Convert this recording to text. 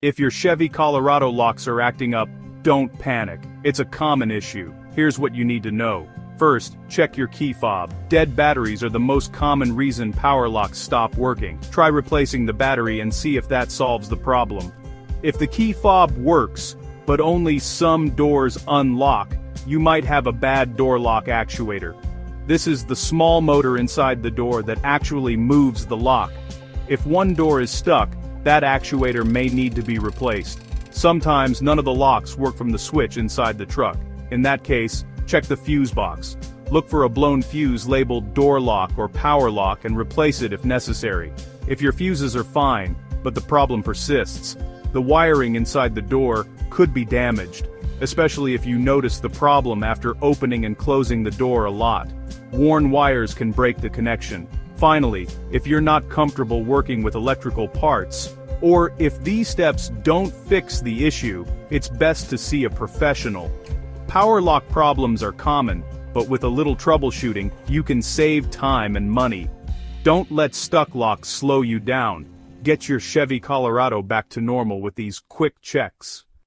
If your Chevy Colorado locks are acting up, don't panic. It's a common issue. Here's what you need to know. First, check your key fob. Dead batteries are the most common reason power locks stop working. Try replacing the battery and see if that solves the problem. If the key fob works, but only some doors unlock, you might have a bad door lock actuator. This is the small motor inside the door that actually moves the lock. If one door is stuck, that actuator may need to be replaced. Sometimes none of the locks work from the switch inside the truck. In that case, check the fuse box. Look for a blown fuse labeled door lock or power lock and replace it if necessary. If your fuses are fine, but the problem persists, the wiring inside the door could be damaged, especially if you notice the problem after opening and closing the door a lot. Worn wires can break the connection. Finally, if you're not comfortable working with electrical parts, or if these steps don't fix the issue, it's best to see a professional. Power lock problems are common, but with a little troubleshooting, you can save time and money. Don't let stuck locks slow you down. Get your Chevy Colorado back to normal with these quick checks.